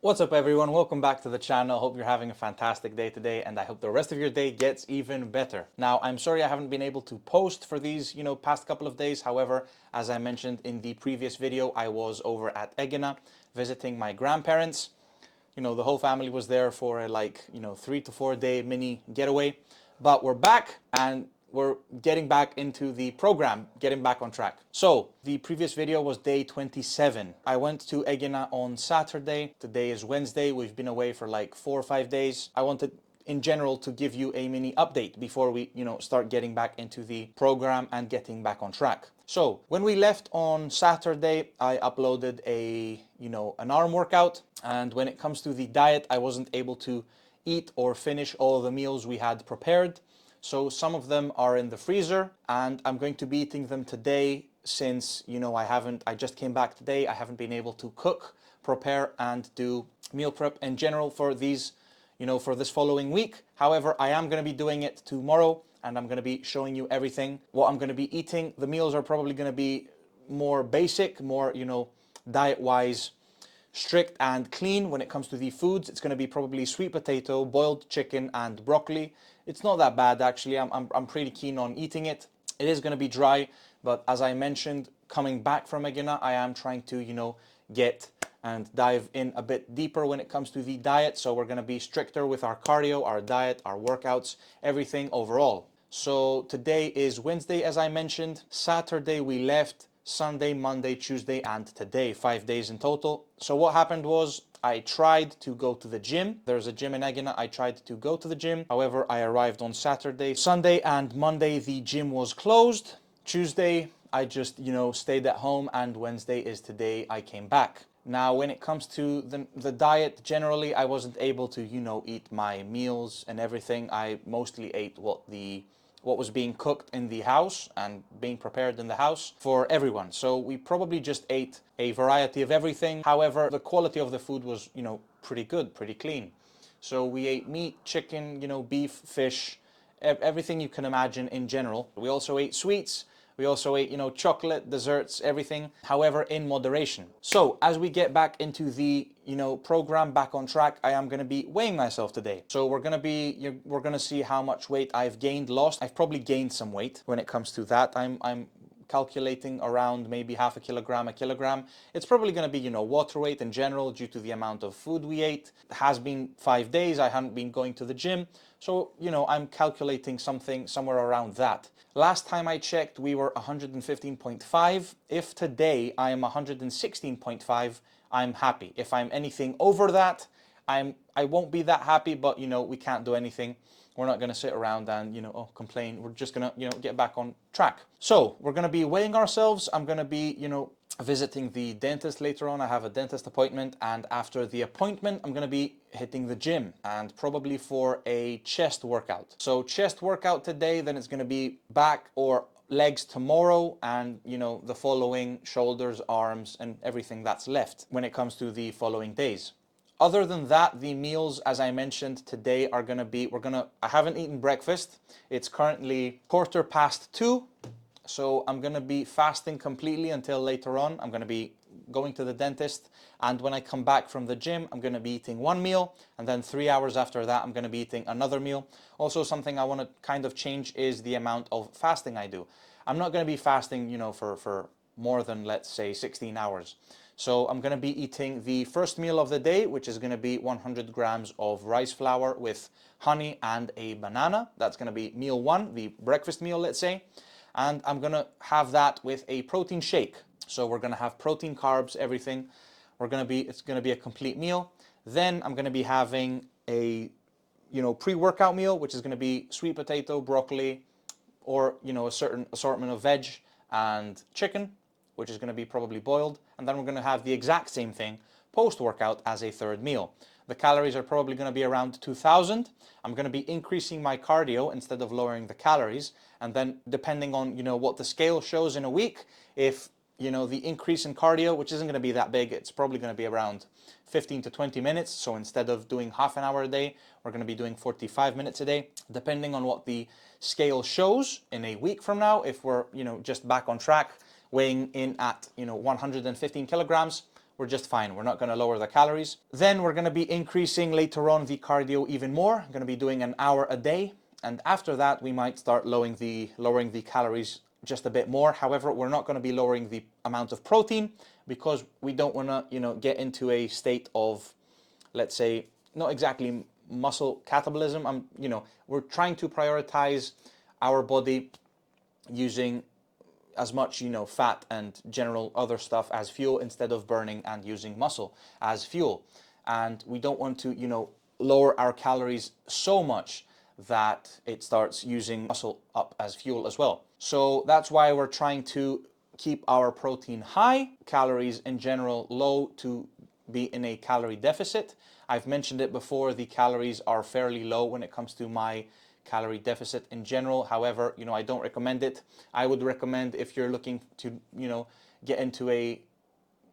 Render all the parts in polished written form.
What's up everyone, welcome back to the channel. Hope you're having a fantastic day today and I hope the rest of your day gets even better. Now, I'm sorry I haven't been able to post for these, past couple of days. However, as I mentioned in the previous video, I was over at Egina visiting my grandparents. The whole family was there for a 3 to 4 day mini getaway. But we're back and we're getting back into the program, getting back on track. So the previous video was day 27. I went to Egina on Saturday. Today is Wednesday. We've been away for like 4 or 5 days. I wanted in general to give you a mini update before we start getting back into the program and getting back on track. So when we left on Saturday, I uploaded an arm workout, and when it comes to the diet, I wasn't able to eat or finish all of the meals we had prepared. So some of them are in the freezer and I'm going to be eating them today since, I just came back today. I haven't been able to cook, prepare and do meal prep in general for these, for this following week. However, I am going to be doing it tomorrow and I'm going to be showing you everything, what I'm going to be eating. The meals are probably going to be more basic, more, diet-wise strict and clean. When it comes to the foods, it's going to be probably sweet potato, boiled chicken and broccoli. It's not that bad actually. I'm pretty keen on eating it. It is going to be dry, but as I mentioned, coming back from Egina, I am trying to get and dive in a bit deeper when it comes to the diet. So we're going to be stricter with our cardio, our diet, our workouts, everything overall. So today is Wednesday, as I mentioned. Saturday we left. Sunday, Monday, Tuesday, and today, 5 days in total. So what happened was I tried to go to the gym. There's a gym in Egina. I tried to go to the gym. However, I arrived on Saturday. Sunday and Monday, the gym was closed. Tuesday, I just, stayed at home, and Wednesday is today I came back. Now, when it comes to the diet, generally, I wasn't able to, eat my meals and everything. I mostly ate what was being cooked in the house and being prepared in the house for everyone. So we probably just ate a variety of everything. However, the quality of the food was, pretty good, pretty clean. So we ate meat, chicken, beef, fish, everything you can imagine in general. We also ate sweets. We also ate, chocolate, desserts, everything, however, in moderation. So as we get back into the, program, back on track, I am going to be weighing myself today. So we're going to see how much weight I've gained, lost. I've probably gained some weight when it comes to that. I'm calculating around maybe half a kilogram. It's probably going to be, water weight in general due to the amount of food we ate. It has been 5 days. I haven't been going to the gym. So, I'm calculating something somewhere around that. Last time I checked, we were 115.5. If today I am 116.5, I'm happy. If I'm anything over that, I won't be that happy, but we can't do anything. We're not going to sit around and, complain. We're just going to, get back on track. So we're going to be weighing ourselves. I'm going to be, visiting the dentist later on. I have a dentist appointment, and after the appointment, I'm going to be hitting the gym and probably for a chest workout. So chest workout today, then it's going to be back or legs tomorrow, and the following shoulders, arms, and everything that's left when it comes to the following days. Other than that, the meals, as I mentioned, today are going to be, I haven't eaten breakfast. It's currently 2:15. So I'm going to be fasting completely until later on. I'm going to be going to the dentist, and when I come back from the gym, I'm going to be eating one meal, and then 3 hours after that, I'm going to be eating another meal. Also, something I want to kind of change is the amount of fasting I do. I'm not going to be fasting, for more than, let's say, 16 hours. So I'm going to be eating the first meal of the day, which is going to be 100 grams of rice flour with honey and a banana. That's going to be meal one, the breakfast meal, let's say. And I'm going to have that with a protein shake. So we're going to have protein, carbs, everything. It's going to be a complete meal. Then I'm going to be having a, pre-workout meal, which is going to be sweet potato, broccoli, or, a certain assortment of veg and chicken, which is going to be probably boiled. And then we're going to have the exact same thing post-workout as a third meal. The calories are probably going to be around 2,000. I'm going to be increasing my cardio instead of lowering the calories. And then depending on, what the scale shows in a week, if, the increase in cardio, which isn't going to be that big, it's probably going to be around 15 to 20 minutes. So instead of doing half an hour a day, we're going to be doing 45 minutes a day, depending on what the scale shows in a week from now. If we're, just back on track, weighing in at, 115 kilograms, we're just fine. We're not going to lower the calories. Then we're going to be increasing later on the cardio even more. I'm going to be doing an hour a day. And after that, we might start lowering the calories just a bit more. However, we're not going to be lowering the amount of protein because we don't want to, get into a state of, let's say, not exactly muscle catabolism. We're trying to prioritize our body using as much, fat and general other stuff as fuel instead of burning and using muscle as fuel. And we don't want to, lower our calories so much that it starts using muscle up as fuel as well. So that's why we're trying to keep our protein high, calories in general low, to be in a calorie deficit. I've mentioned it before, the calories are fairly low when it comes to my calorie deficit in general. However, I don't recommend it. I would recommend, if you're looking to, get into a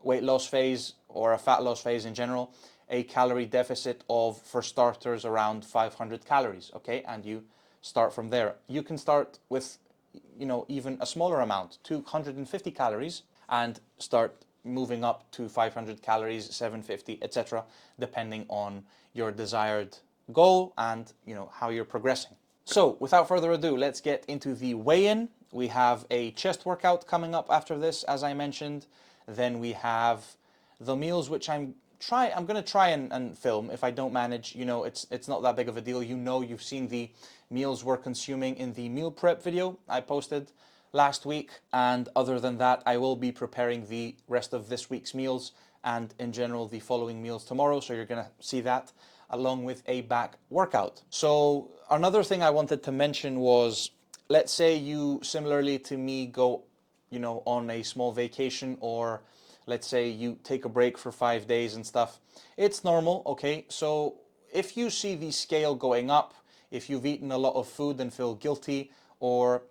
weight loss phase or a fat loss phase in general, a calorie deficit of, for starters, around 500 calories, okay? And you start from there. You can start with, even a smaller amount, 250 calories, and start moving up to 500 calories, 750, etc., depending on your desired goal and, how you're progressing. So without further ado, let's get into the weigh-in. We have a chest workout coming up after this, as I mentioned. Then we have the meals, which I'm going to try and film. If I don't manage, it's not that big of a deal. You've seen the meals we're consuming in the meal prep video I posted last week. And other than that, I will be preparing the rest of this week's meals and in general the following meals tomorrow. So you're going to see that along with a back workout. So another thing I wanted to mention was, let's say you, similarly to me, go, on a small vacation, or let's say you take a break for 5 days and stuff. It's normal, okay? So if you see the scale going up, if you've eaten a lot of food and feel guilty, or,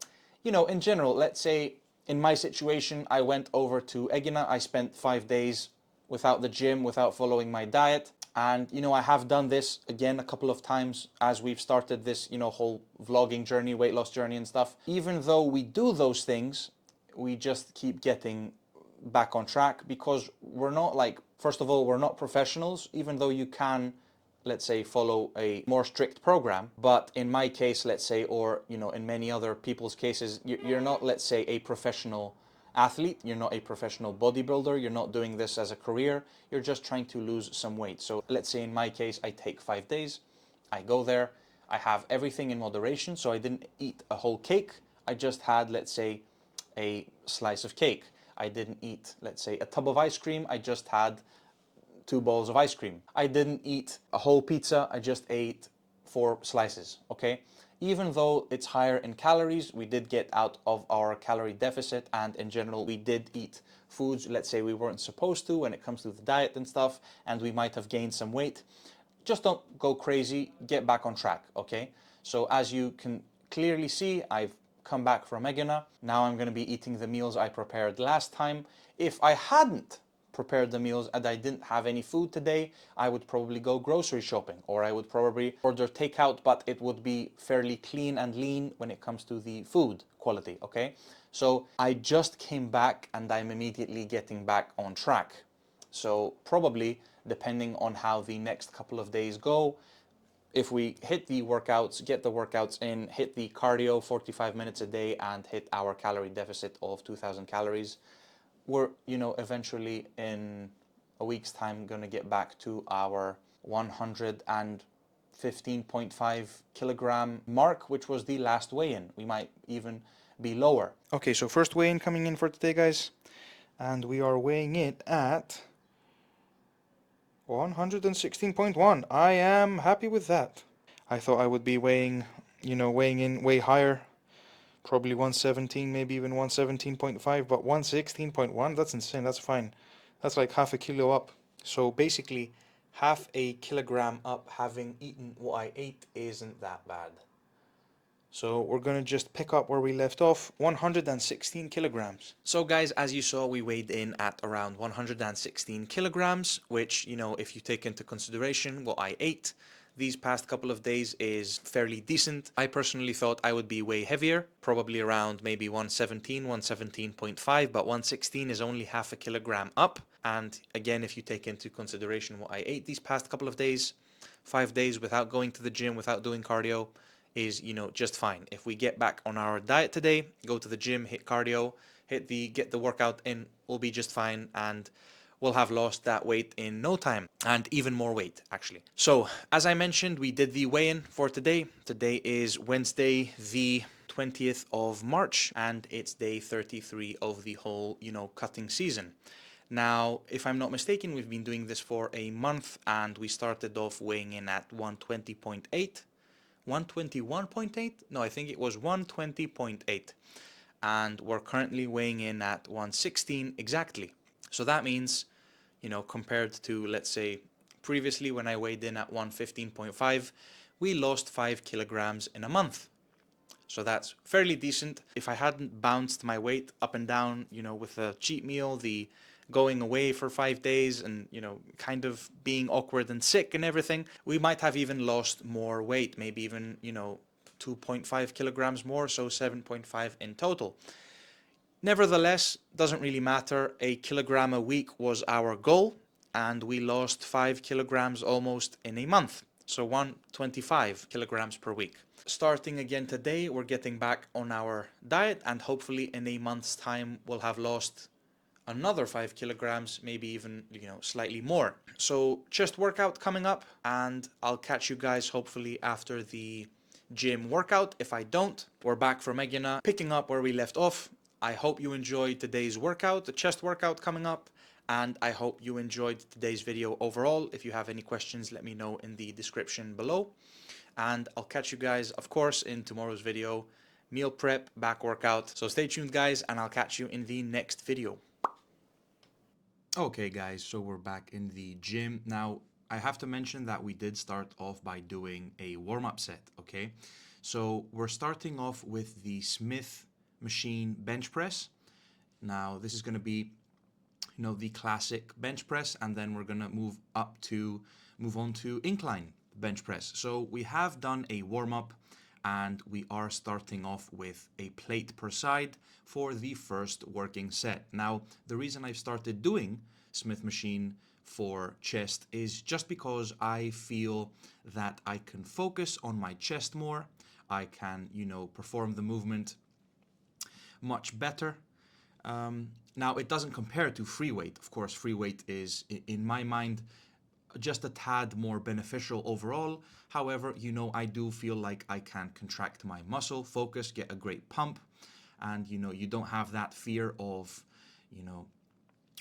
in general, let's say in my situation, I went over to Egina. I spent 5 days without the gym, without following my diet. And, I have done this again a couple of times as we've started this, whole vlogging journey, weight loss journey and stuff. Even though we do those things, we just keep getting back on track because we're not, like, first of all, we're not professionals, even though you can, let's say, follow a more strict program. But in my case, let's say, or, in many other people's cases, you're not, let's say, a professional athlete, you're not a professional bodybuilder, you're not doing this as a career, you're just trying to lose some weight. So let's say in my case, I take 5 days, I go there, I have everything in moderation, so I didn't eat a whole cake, I just had, let's say, a slice of cake. I didn't eat, let's say, a tub of ice cream, I just had 2 bowls of ice cream. I didn't eat a whole pizza, I just ate 4 slices, okay? Even though it's higher in calories, we did get out of our calorie deficit, and in general, we did eat foods, let's say, we weren't supposed to when it comes to the diet and stuff, and we might have gained some weight. Just don't go crazy, get back on track, okay? So as you can clearly see, I've come back from Egina. Now I'm going to be eating the meals I prepared last time. If I hadn't prepared the meals and I didn't have any food today, I would probably go grocery shopping, or I would probably order takeout, but it would be fairly clean and lean when it comes to the food quality, okay? So I just came back and I'm immediately getting back on track. So probably, depending on how the next couple of days go, if we hit the workouts, get the workouts in, hit the cardio 45 minutes a day, and hit our calorie deficit of 2,000 calories, we're, eventually in a week's time going to get back to our 115.5 kilogram mark, which was the last weigh-in. We might even be lower. Okay, so first weigh-in coming in for today, guys. And we are weighing it at 116.1. I am happy with that. I thought I would be weighing in way higher. Probably 117, maybe even 117.5, but 116.1, that's insane, that's fine. That's like half a kilo up. So basically, half a kilogram up, having eaten what I ate, isn't that bad. So we're going to just pick up where we left off, 116 kilograms. So guys, as you saw, we weighed in at around 116 kilograms, which, if you take into consideration what I ate, these past couple of days is fairly decent. I personally thought I would be way heavier, probably around maybe 117, 117.5, but 116 is only half a kilogram up. And again, if you take into consideration what I ate these past couple of days, 5 days without going to the gym, without doing cardio, is, just fine. If we get back on our diet today, go to the gym, hit cardio, get the workout in, we'll be just fine, and we'll have lost that weight in no time, and even more weight actually. So as I mentioned, we did the weigh-in for today. Today is Wednesday the 20th of March, and it's day 33 of the whole, cutting season. Now, if I'm not mistaken, we've been doing this for a month, and we started off weighing in at 120.8. 121.8? No, I think it was 120.8. And we're currently weighing in at 116 exactly. So that means, compared to, let's say, previously when I weighed in at 115.5, we lost 5 kilograms in a month. So that's fairly decent. If I hadn't bounced my weight up and down, with a cheat meal, the going away for 5 days, and, kind of being awkward and sick and everything, we might have even lost more weight, maybe even, 2.5 kilograms more, so 7.5 in total. Nevertheless, doesn't really matter. A kilogram a week was our goal, and we lost 5 kilograms almost in a month. So 125 kilograms per week. Starting again today, we're getting back on our diet, and hopefully in a month's time, we'll have lost another 5 kilograms, maybe even, slightly more. So chest workout coming up, and I'll catch you guys hopefully after the gym workout. If I don't, we're back from Egina, picking up where we left off. I hope you enjoyed today's workout, the chest workout coming up, and I hope you enjoyed today's video overall. If you have any questions, let me know in the description below. And I'll catch you guys, of course, in tomorrow's video, meal prep, back workout. So stay tuned, guys, and I'll catch you in the next video. Okay, guys, so we're back in the gym. Now, I have to mention that we did start off by doing a warm-up set, okay? So we're starting off with the Smith machine bench press. Now, this is going to be, the classic bench press, and then we're going to move on to incline bench press. So we have done a warm-up, and we are starting off with a plate per side for the first working set. Now, the reason I've started doing Smith machine for chest is just because I feel that I can focus on my chest more. I can, perform the movement much better. Now, it doesn't compare to free weight. Of course, free weight is, in my mind, just a tad more beneficial overall. However, I do feel like I can contract my muscle, focus, get a great pump, and, you don't have that fear of,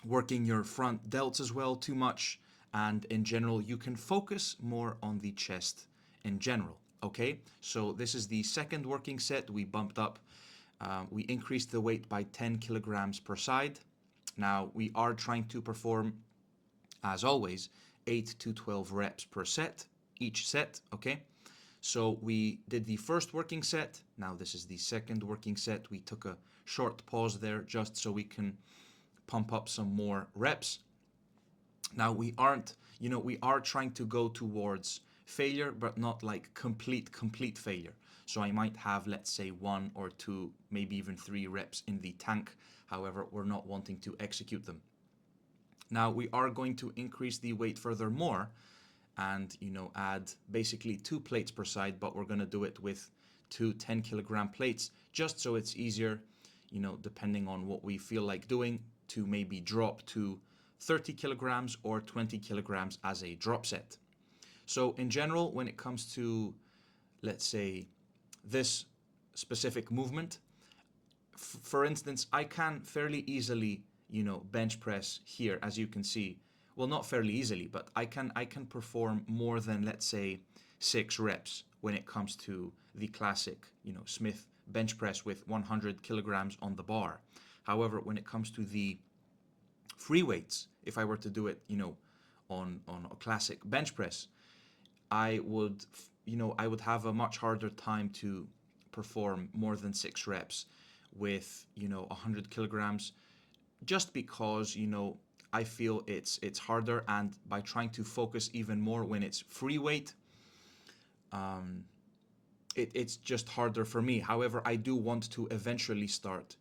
working your front delts as well too much. And in general, you can focus more on the chest in general, okay? So this is the second working set. We bumped up. We increased the weight by 10 kilograms per side. Now, we are trying to perform, as always, 8 to 12 reps per set, each set, okay? So we did the first working set. Now this is the second working set. We took a short pause there just so we can pump up some more reps. Now we are trying to go towards failure, but not like complete failure. So I might have, let's say, 1 or 2, maybe even 3 reps in the tank. However, we're not wanting to execute them. Now we are going to increase the weight furthermore and, add basically 2 plates per side, but we're going to do it with 2 10-kilogram plates, just so it's easier, depending on what we feel like doing, to maybe drop to 30 kilograms or 20 kilograms as a drop set. So in general, when it comes to, let's say, this specific movement, for instance, I can fairly easily, bench press here, as you can see. Well, not fairly easily, but I can perform more than, let's say, 6 reps when it comes to the classic, Smith bench press with 100 kilograms on the bar. However, when it comes to the free weights, if I were to do it, on a classic bench press, I would have a much harder time to perform more than 6 reps with, 100 kilograms, just because, I feel it's harder, and by trying to focus even more when it's free weight, it's just harder for me. However, I do want to eventually start,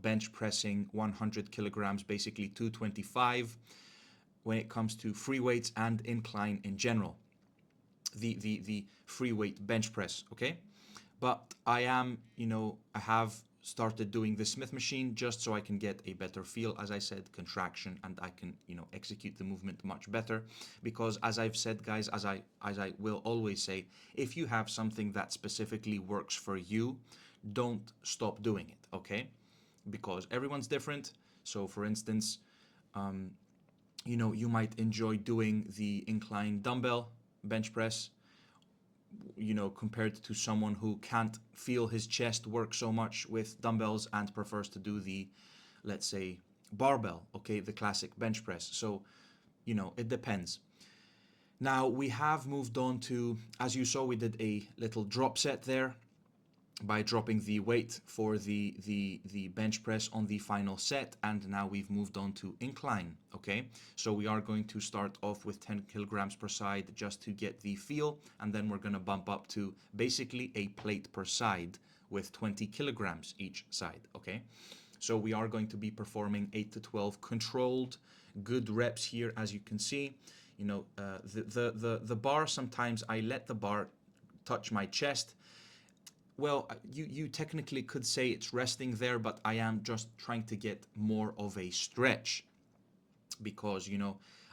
bench pressing 100 kilograms, basically 225, when it comes to free weights and incline in general. The free weight bench press, okay? But I have started doing the Smith machine just so I can get a better feel, as I said, contraction, and I can, execute the movement much better. Because as I've said, guys, as I will always say, if you have something that specifically works for you, don't stop doing it, okay? Because everyone's different. So for instance, you might enjoy doing the incline dumbbell bench press, compared to someone who can't feel his chest work so much with dumbbells and prefers to do the, let's say, barbell, okay, the classic bench press. So, it depends. Now we have moved on to, as you saw, we did a little drop set there by dropping the weight for the bench press on the final set, and now we've moved on to incline. Okay, so we are going to start off with 10 kilograms per side just to get the feel, and then we're going to bump up to basically a plate per side with 20 kilograms each side. Okay, so we are going to be performing 8 to 12 controlled good reps here. As you can see, the bar, sometimes I let the bar touch my chest. Well, you technically could say it's resting there, but I am just trying to get more of a stretch, because,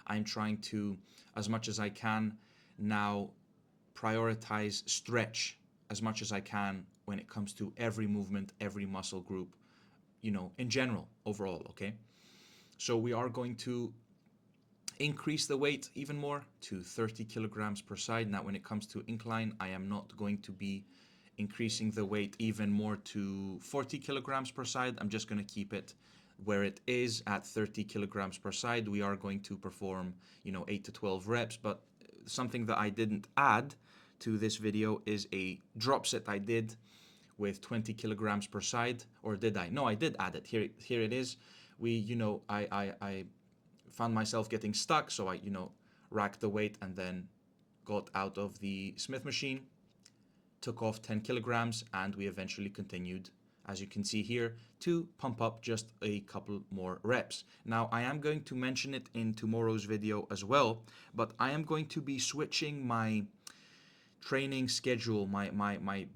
I'm trying to, as much as I can now, prioritize stretch as much as I can when it comes to every movement, every muscle group, in general, overall, okay? So we are going to increase the weight even more to 30 kilograms per side. Now, when it comes to incline, I am not going to be increasing the weight even more to 40 kilograms per side. I'm just going to keep it where it is at 30 kilograms per side. We are going to perform, 8 to 12 reps, but something that I didn't add to this video is a drop set I did with 20 kilograms per side. Or did I? No, I did add it. Here it is. I found myself getting stuck, so I, racked the weight and then got out of the Smith machine, took off 10 kilograms, and we eventually continued, as you can see here, to pump up just a couple more reps. Now, I am going to mention it in tomorrow's video as well, but I am going to be switching my training schedule, my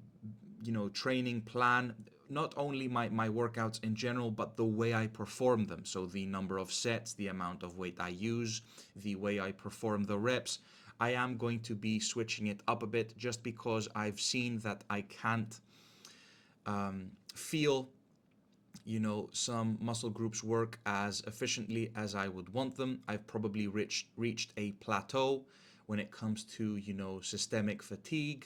training plan, not only my workouts in general, but the way I perform them. So the number of sets, the amount of weight I use, the way I perform the reps. I am going to be switching it up a bit, just because I've seen that I can't feel, some muscle groups work as efficiently as I would want them. I've probably reached a plateau when it comes to, systemic fatigue,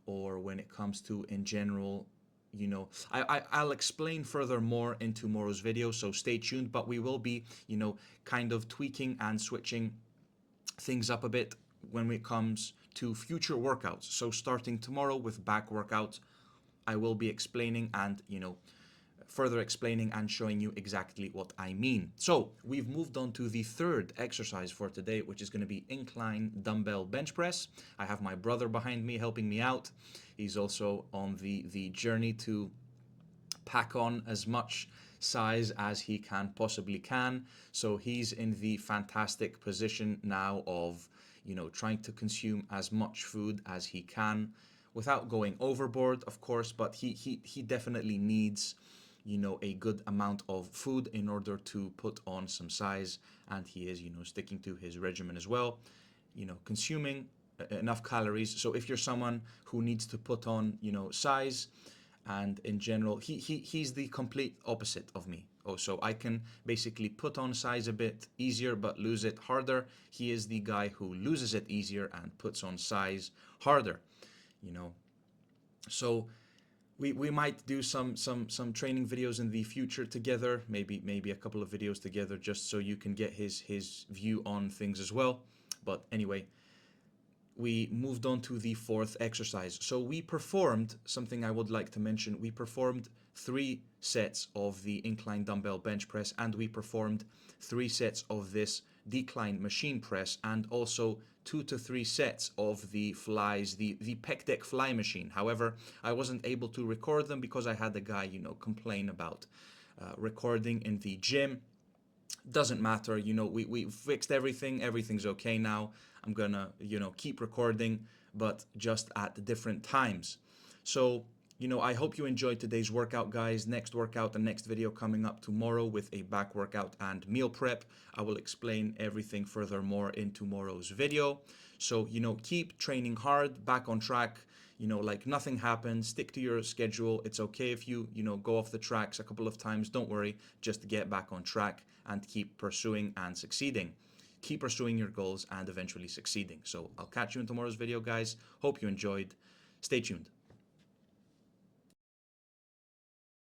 or when it comes to, in general, I'll explain further more in tomorrow's video, so stay tuned. But we will be, kind of tweaking and switching things up a bit when it comes to future workouts. So starting tomorrow with back workouts, I will be explaining and, further explaining and showing you exactly what I mean. So we've moved on to the third exercise for today, which is going to be incline dumbbell bench press. I have my brother behind me helping me out. He's also on the journey to pack on as much size as he possibly can. So he's in the fantastic position now of, trying to consume as much food as he can without going overboard, of course, but he definitely needs, a good amount of food in order to put on some size, and he is, sticking to his regimen as well, consuming enough calories. So if you're someone who needs to put on, size, and in general, he's the complete opposite of me. Oh, so I can basically put on size a bit easier but lose it harder. He is the guy who loses it easier and puts on size harder, So we might do some training videos in the future together, maybe a couple of videos together, just so you can get his view on things as well. But anyway, we moved on to the fourth exercise. So we performed something I would like to mention. We performed 3 sets of the incline dumbbell bench press, and we performed 3 sets of this decline machine press, and also 2 to 3 sets of the flies, the pec deck fly machine. However, I wasn't able to record them because I had the guy, you know, complain about recording in the gym. Doesn't matter, you know, we fixed everything. Everything's okay now. I'm gonna, you know, keep recording, but just at different times. So, you know, I hope you enjoyed today's workout, guys. Next workout and next video coming up tomorrow with a back workout and meal prep. I will explain everything furthermore in tomorrow's video. So, you know, keep training hard, back on track, you know, like nothing happened. Stick to your schedule. It's okay if you know, go off the tracks a couple of times. Don't worry, just get back on track and keep pursuing and succeeding. Keep pursuing your goals and eventually succeeding. So I'll catch you in tomorrow's video, guys. Hope you enjoyed. Stay tuned.